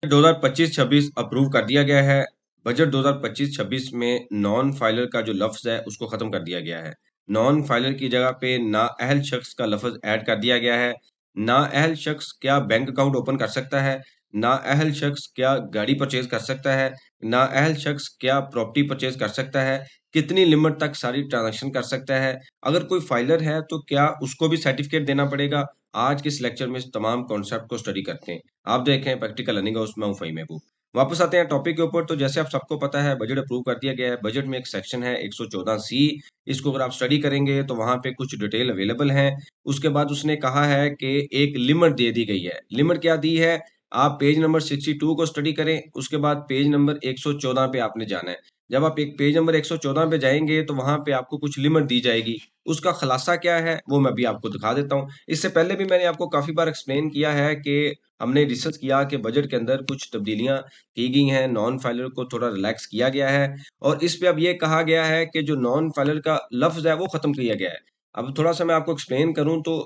2025-26 approve कर दिया गया है। बजट 2025-26 में नॉन फाइलर का जो लफ्ज है उसको खत्म कर दिया गया है। नॉन फाइलर की जगह पे नाअहल शख्स का लफ्ज ऐड कर दिया गया है। नाअहल शख्स क्या बैंक अकाउंट ओपन कर सकता है? नाअहल शख्स क्या गाड़ी परचेज कर सकता है? नाअहल शख्स क्या प्रॉपर्टी परचेज कर सकता है? कितनी लिमिट तक सारी ट्रांजैक्शन कर सकता है? अगर कोई फाइलर है तो क्या उसको भी सर्टिफिकेट देना पड़ेगा? आज के इस लेक्चर में इस तमाम कॉन्सेप्ट को स्टडी करते हैं। आप देखें प्रैक्टिकल लर्निंग हाउस में हूं फ़हीम महबूब। वापस आते हैं टॉपिक के ऊपर। तो जैसे आप सबको पता है बजट अप्रूव कर दिया गया है। बजट में एक सेक्शन है 114 सी। इसको अगर आप स्टडी करेंगे तो वहां पे कुछ डिटेल अवेलेबल है। उसके बाद उसने कहा है कि एक लिमिट दे दी गई है। लिमिट क्या दी है? आप पेज नंबर 62 को स्टडी करें, उसके बाद पेज नंबर 114 पे आपने जाना है। जब आप एक पेज नंबर 114 पे जाएंगे तो वहां पे आपको कुछ लिमिट दी जाएगी। उसका खुलासा क्या है वो मैं भी आपको दिखा देता हूँ। इससे पहले भी मैंने आपको काफी बार एक्सप्लेन किया है कि हमने रिसर्च किया कि बजट के अंदर कुछ तब्दीलियां की गई हैं, नॉन फाइलर को थोड़ा रिलैक्स किया गया है। और इस पे अब ये कहा गया है कि जो नॉन फाइलर का लफ्ज है वो खत्म किया गया है। अब थोड़ा सा मैं आपको एक्सप्लेन करूं तो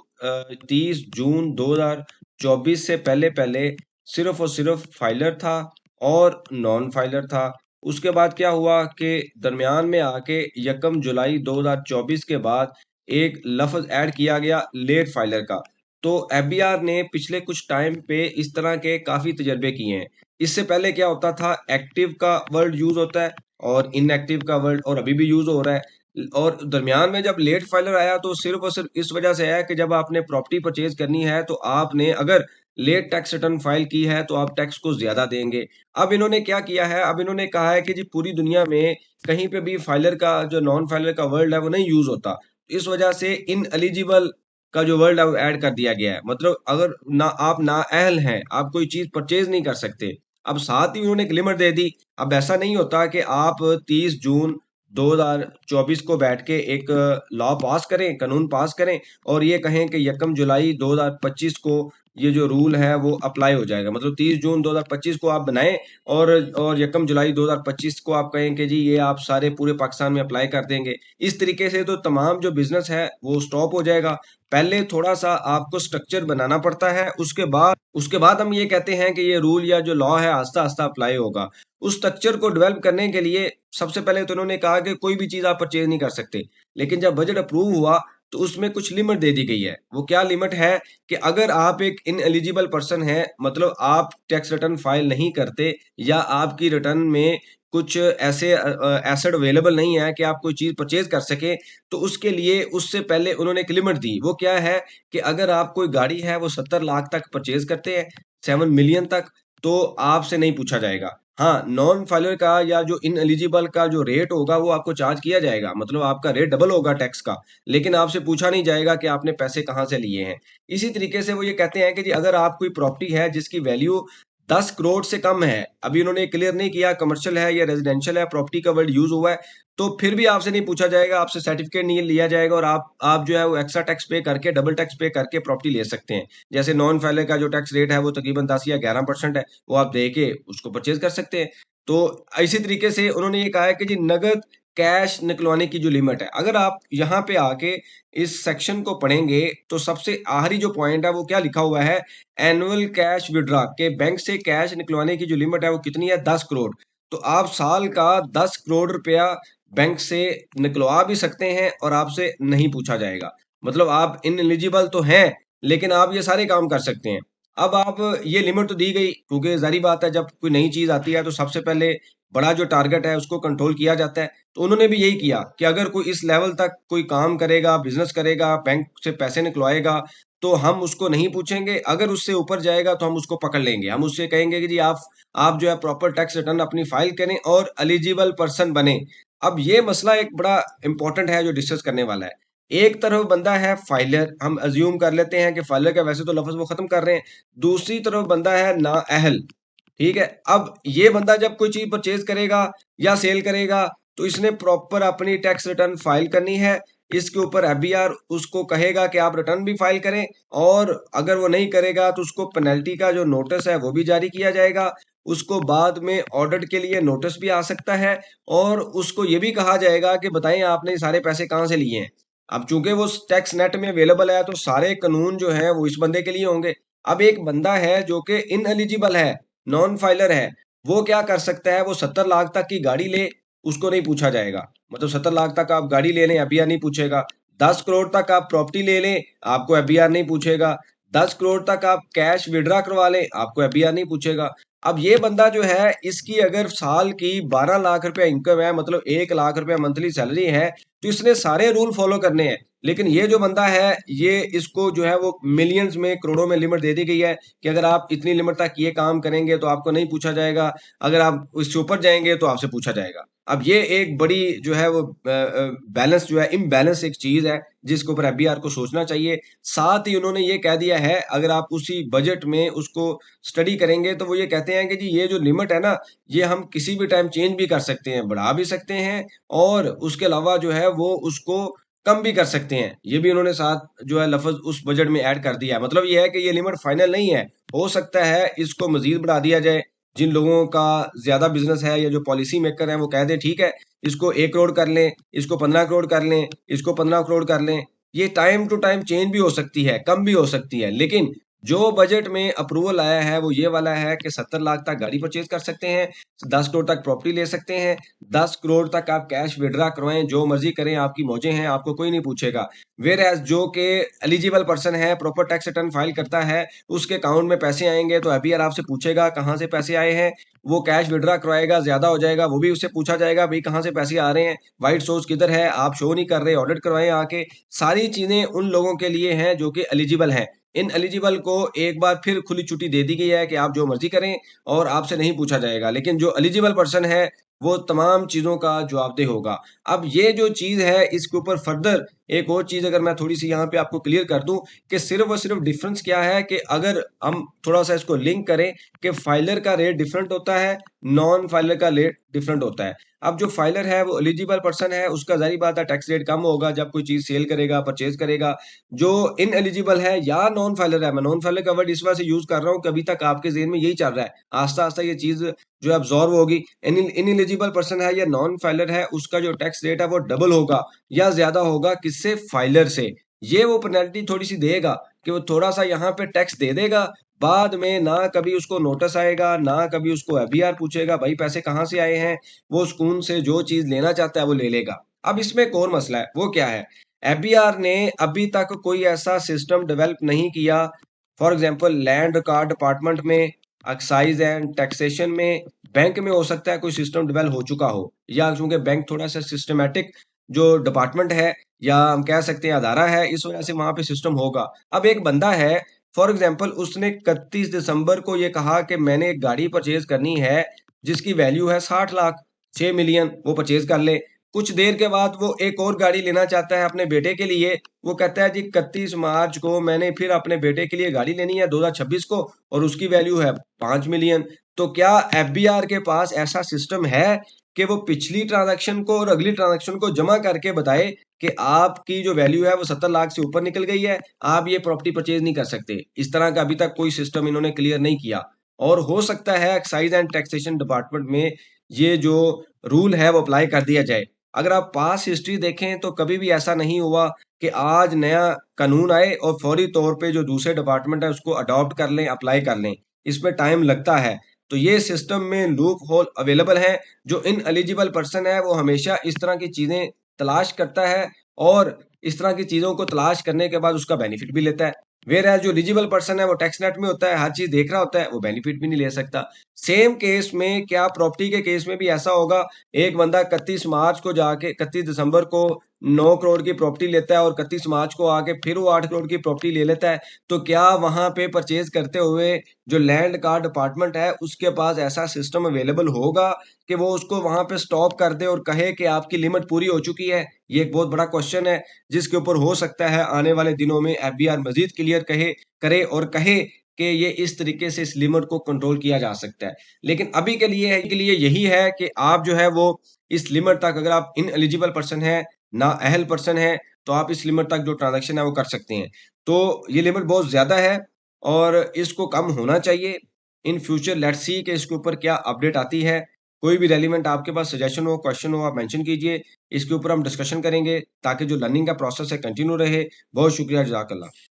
30 जून 2024 से पहले पहले सिर्फ और सिर्फ फाइलर था और नॉन फाइलर था। उसके बाद क्या हुआ कि दरमियान में आके 1 जुलाई 2024 के बाद एक लफ्ज ऐड किया गया लेट फाइलर का। तो एफबीआर ने पिछले कुछ टाइम पे इस तरह के काफी तजर्बे किए हैं। इससे पहले क्या होता था, एक्टिव का वर्ड यूज होता है और इनएक्टिव का वर्ड, और अभी भी यूज हो रहा है। और दरमियान में जब लेट फाइलर आया तो सिर्फ और सिर्फ इस वजह से आया कि जब आपने प्रॉपर्टी परचेज करनी है तो आपने अगर लेट टैक्स रिटर्न फाइल की है तो आप टैक्स को ज्यादा देंगे। अब इन्होंने क्या किया है, अब इन्होंने कहा है कि जी पूरी दुनिया में कहीं पे भी फाइलर का जो नॉन फाइलर का वर्ड है वो नहीं यूज होता। इस वजह से इन एलिजिबल का जो वर्ड है वो ऐड कर दिया गया है। मतलब अगर ना आप नाअहल हैं, आप कोई चीज परचेज नहीं कर सकते। अब साथ ही उन्होंने एक लिमिट दे दी। अब ऐसा नहीं होता कि आप 30 जून 2024 को बैठ के एक लॉ पास करें, कानून पास करें और ये कहें कि 1 जुलाई 2025 को ये जो रूल है वो अप्लाई हो जाएगा। मतलब 30 जून 2025 को आप बनाएं और 1 जुलाई 2025 को आप कहें कि जी ये आप सारे पूरे पाकिस्तान में अप्लाई कर देंगे। इस तरीके से तो तमाम जो बिजनेस है वो स्टॉप हो जाएगा। पहले थोड़ा सा आपको स्ट्रक्चर बनाना पड़ता है, उसके बाद हम ये कहते हैं कि ये रूल या जो लॉ है आस्ता आस्ता अप्लाई होगा। उस स्ट्रक्चर को डेवलप करने के लिए सबसे पहले तो उन्होंने कहा कि कोई भी चीज आप परचेज नहीं कर सकते। लेकिन जब बजट अप्रूव हुआ तो उसमें कुछ लिमिट दे दी गई है। वो क्या लिमिट है कि अगर आप एक इन एलिजिबल पर्सन है, मतलब आप टैक्स रिटर्न फाइल नहीं करते या आपकी रिटर्न में कुछ ऐसे एसेट अवेलेबल नहीं है कि आप कोई चीज परचेज कर सके, तो उसके लिए उससे पहले उन्होंने एक लिमिट दी। वो क्या है कि अगर आप कोई गाड़ी है वो 70 लाख तक परचेज करते हैं, 7 मिलियन तक, तो आपसे नहीं पूछा जाएगा। हाँ, नॉन फाइलर का या जो इन एलिजिबल का जो रेट होगा वो आपको चार्ज किया जाएगा, मतलब आपका रेट डबल होगा टैक्स का। लेकिन आपसे पूछा नहीं जाएगा कि आपने पैसे कहाँ से लिए हैं। इसी तरीके से वो ये कहते हैं कि जी अगर आप कोई प्रॉपर्टी है जिसकी वैल्यू 10 करोड़ से कम है, अभी उन्होंने क्लियर नहीं किया कमर्शियल है या रेजिडेंशियल है, प्रॉपर्टी का वर्ड यूज हुआ है, तो फिर भी आपसे नहीं पूछा जाएगा, आपसे सर्टिफिकेट नहीं लिया जाएगा और आप जो है वो एक्स्ट्रा टैक्स पे करके, डबल टैक्स पे करके प्रॉपर्टी ले सकते हैं। जैसे नॉन फाइलर का जो टैक्स रेट है वो तकरीबन 10 या 11% है, वो आप दे के उसको परचेज कर सकते हैं। तो इसी तरीके से उन्होंने ये कहा है कि जी नगद कैश निकलवाने की जो लिमिट है, अगर आप यहाँ पे आके इस सेक्शन को पढ़ेंगे तो सबसे आखिरी जो पॉइंट है वो क्या लिखा हुआ है, एनुअल कैश विड्रॉ के बैंक से कैश निकलवाने की जो लिमिट है वो कितनी है, 10 करोड़। तो आप साल का 10 करोड़ रुपया बैंक से निकलवा भी सकते हैं और आपसे नहीं पूछा जाएगा। मतलब आप इन एलिजिबल तो हैं लेकिन आप ये सारे काम कर सकते हैं। अब आप ये लिमिट तो दी गई क्योंकि जारी बात है जब कोई नई चीज आती है तो सबसे पहले बड़ा जो टारगेट है उसको कंट्रोल किया जाता है। तो उन्होंने भी यही किया कि अगर कोई इस लेवल तक कोई काम करेगा, बिजनेस करेगा, बैंक से पैसे निकलवाएगा, तो हम उसको नहीं पूछेंगे। अगर उससे ऊपर जाएगा तो हम उसको पकड़ लेंगे, हम उससे कहेंगे कि जी आप जो है प्रॉपर टैक्स रिटर्न अपनी फाइल करें और एलिजिबल पर्सन बने। अब ये मसला एक बड़ा इंपॉर्टेंट है जो डिस्कस करने वाला है। एक तरफ बंदा है फाइलर, हम अज्यूम कर लेते हैं कि फाइलर का वैसे तो लफ्ज वो खत्म कर रहे हैं। दूसरी तरफ बंदा है नाअहल। ठीक है, अब ये बंदा जब कोई चीज परचेज करेगा या सेल करेगा तो इसने प्रॉपर अपनी टैक्स रिटर्न फाइल करनी है। इसके ऊपर एफबीआर उसको कहेगा कि आप रिटर्न भी फाइल करें, और अगर वो नहीं करेगा तो उसको पेनल्टी का जो नोटिस है वो भी जारी किया जाएगा। उसको बाद में ऑडिट के लिए नोटिस भी आ सकता है और उसको ये भी कहा जाएगा कि बताएं आपने ये सारे पैसे कहाँ से लिए हैं। अब चूंकि वो टैक्स नेट में अवेलेबल है तो सारे कानून जो है वो इस बंदे के लिए होंगे। अब एक बंदा है जो कि इन एलिजिबल है, नॉन फाइलर है वो क्या कर सकता है, वो 70 लाख तक की गाड़ी ले, उसको नहीं पूछा जाएगा। मतलब 70 लाख तक आप गाड़ी ले लें, एफबीआर नहीं पूछेगा। 10 करोड़ तक आप प्रॉपर्टी ले लें, आपको एफबीआर नहीं पूछेगा। 10 करोड़ तक आप कैश विड्रा करवा लें, आपको एफबीआर नहीं पूछेगा। अब ये बंदा जो है, इसकी अगर साल की 12 लाख रुपया इनकम है, मतलब 1 लाख रुपया मंथली सैलरी है, तो इसने सारे रूल फॉलो करने हैं। लेकिन ये जो बंदा है, ये इसको जो है वो मिलियंस में, करोड़ों में लिमिट दे दी गई है कि अगर आप इतनी लिमिट तक ये काम करेंगे तो आपको नहीं पूछा जाएगा, अगर आप उससे ऊपर जाएंगे तो आपसे पूछा जाएगा। अब ये एक बड़ी जो है वो बैलेंस जो है, इम्बैलेंस एक चीज है जिसके ऊपर एफबीआर को सोचना चाहिए। साथ ही उन्होंने ये कह दिया है, अगर आप उसी बजट में उसको स्टडी करेंगे तो वो ये कहते हैं कि जी ये जो लिमिट है ना, ये हम किसी भी टाइम चेंज भी कर सकते हैं, बढ़ा भी सकते हैं, और उसके अलावा जो है वो उसको कम भी कर सकते हैं। ये भी उन्होंने साथ जो है लफ्ज उस बजट में ऐड कर दिया है। मतलब ये है कि ये लिमिट फाइनल नहीं है, हो सकता है इसको मजीद बढ़ा दिया जाए। जिन लोगों का ज्यादा बिजनेस है या जो पॉलिसी मेकर हैं वो कह दें ठीक है, इसको 1 करोड़ कर लें, इसको 15 करोड़ कर लें, इसको 15 करोड़ कर लें। ये टाइम टू टाइम चेंज भी हो सकती है, कम भी हो सकती है, लेकिन जो बजट में अप्रूवल आया है वो ये वाला है कि 70 लाख तक गाड़ी परचेज कर सकते हैं, 10 करोड़ तक प्रॉपर्टी ले सकते हैं, 10 करोड़ तक आप कैश विड्रा करवाएं, जो मर्जी करें, आपकी मौजें हैं, आपको कोई नहीं पूछेगा। वेयर एज जो कि एलिजिबल पर्सन है, प्रॉपर टैक्स रिटर्न फाइल करता है, उसके अकाउंट में पैसे आएंगे तो एफबीआर आपसे पूछेगा कहाँ से पैसे आए हैं। वो कैश विड्रा करवाएगा, ज्यादा हो जाएगा, वो भी उससे पूछा जाएगा भाई कहाँ से पैसे आ रहे हैं, वाइट सोर्स किधर है, आप शो नहीं कर रहे, ऑडिट करवाएं आके। सारी चीजें उन लोगों के लिए हैं जो कि एलिजिबल हैं। इन एलिजिबल को एक बार फिर खुली छुट्टी दे दी गई है कि आप जो मर्जी करें और आपसे नहीं पूछा जाएगा, लेकिन जो एलिजिबल पर्सन है वो तमाम चीजों का जवाबदेह होगा। अब ये जो चीज है, इसके ऊपर फर्दर एक और चीज अगर मैं थोड़ी सी यहाँ पे आपको क्लियर कर दूं कि सिर्फ और सिर्फ डिफरेंस क्या है, कि अगर हम थोड़ा सा इसको लिंक करें कि फाइलर का रेट डिफरेंट होता है, नॉन फाइलर का रेट डिफरेंट होता है। अब जो फाइलर है वो एलिजिबल पर्सन है, उसका जारी बात है टैक्स रेट कम होगा जब कोई चीज सेल करेगा, परचेज करेगा। जो इन एलिजिबल है या नॉन फाइलर है, मैं नॉन फाइलर का वर्ड इस वजह से यूज कर रहा हूँ कि अभी तक आपके जेहन में यही चल रहा है, आस्ता आस्ता ये चीज जो है अब्जॉर्व होगी। इन एलिजिबल पर्सन है या नॉन फाइलर है, उसका जो टैक्स रेट है वो डबल होगा या ज्यादा होगा किससे, फाइलर से। ये वो पेनल्टी थोड़ी सी देगा कि वो थोड़ा सा यहाँ पे टैक्स दे देगा, बाद में ना कभी उसको नोटिस आएगा, ना कभी उसको एफबीआर पूछेगा भाई पैसे कहाँ से आए हैं, वो सुकून से जो चीज लेना चाहता है वो ले लेगा। अब इसमें एक और मसला है, वो क्या है, एफबीआर ने अभी तक कोई ऐसा सिस्टम डेवलप नहीं किया। For example land record department में, एक्साइज एंड टैक्सेशन में, बैंक में हो सकता है कोई सिस्टम डेवलप हो चुका हो, या चूंकि बैंक थोड़ा सा सिस्टमेटिक जो डिपार्टमेंट है, या हम कह सकते हैं अदारा है, इस वजह से वहां पे सिस्टम होगा। अब एक बंदा है, फॉर एग्जांपल उसने 31 दिसंबर को ये कहा कि मैंने एक गाड़ी परचेज करनी है जिसकी वैल्यू है 60 लाख, 6 मिलियन, वो परचेज कर ले। कुछ देर के बाद वो एक और गाड़ी लेना चाहता है अपने बेटे के लिए, वो कहता है जी 31 मार्च को मैंने फिर अपने बेटे के लिए गाड़ी लेनी है 2026 को, और उसकी वैल्यू है 5 मिलियन। तो क्या एफबीआर के पास ऐसा सिस्टम है कि वो पिछली ट्रांजैक्शन को और अगली ट्रांजैक्शन को जमा करके बताए कि आपकी जो वैल्यू है वो 70 लाख से ऊपर निकल गई है, आप ये प्रॉपर्टी परचेज नहीं कर सकते? इस तरह का अभी तक कोई सिस्टम इन्होंने क्लियर नहीं किया। और हो सकता है एक्साइज एंड टैक्सेशन डिपार्टमेंट में ये जो रूल है वो अप्लाई कर दिया जाए। अगर आप पास हिस्ट्री देखें तो कभी भी ऐसा नहीं हुआ कि आज नया कानून आए और फौरी तौर पे जो दूसरे डिपार्टमेंट है उसको अडॉप्ट कर लें, अप्लाई कर लें। इसमें टाइम लगता है। तो ये सिस्टम में लूप होल अवेलेबल है। जो इन एलिजिबल पर्सन है वो हमेशा इस तरह की चीजें तलाश करता है, और इस तरह की चीजों को तलाश करने के बाद उसका बेनिफिट भी लेता है। वेयर एज जो एलिजिबल पर्सन है वो टैक्स नेट में होता है, हर चीज देख रहा होता है, वो बेनिफिट भी नहीं ले सकता। सेम केस में क्या प्रॉपर्टी के केस में भी ऐसा होगा? एक बंदा 31 मार्च को जाके 31 दिसंबर को 9 करोड़ की प्रॉपर्टी लेता है और 31 मार्च को आके फिर वो 8 करोड़ की प्रॉपर्टी ले लेता है। तो क्या वहां पे परचेज करते हुए जो लैंड का डिपार्टमेंट है उसके पास ऐसा सिस्टम अवेलेबल होगा कि वो उसको वहां पे स्टॉप कर दे और कहे कि आपकी लिमिट पूरी हो चुकी है? ये एक बहुत बड़ा क्वेश्चन है जिसके ऊपर हो सकता है आने वाले दिनों में एफबीआर मजीद क्लियर करे और कहे कि ये इस तरीके से इस लिमिट को कंट्रोल किया जा सकता है। लेकिन अभी के लिए यही है कि आप जो है वो इस लिमिट तक, अगर आप इन एलिजिबल पर्सन है, ना अहल पर्सन है, तो आप इस लिमिट तक जो ट्रांजैक्शन है वो कर सकते हैं। तो ये लिमिट बहुत ज्यादा है और इसको कम होना चाहिए। इन फ्यूचर लेट्स सी कि इसके ऊपर क्या अपडेट आती है। कोई भी रेलिवेंट आपके पास सजेशन हो, क्वेश्चन हो, आप मेंशन कीजिए, इसके ऊपर हम डिस्कशन करेंगे ताकि जो लर्निंग का प्रोसेस है कंटिन्यू रहे। बहुत शुक्रिया, जज़ाकल्लाह।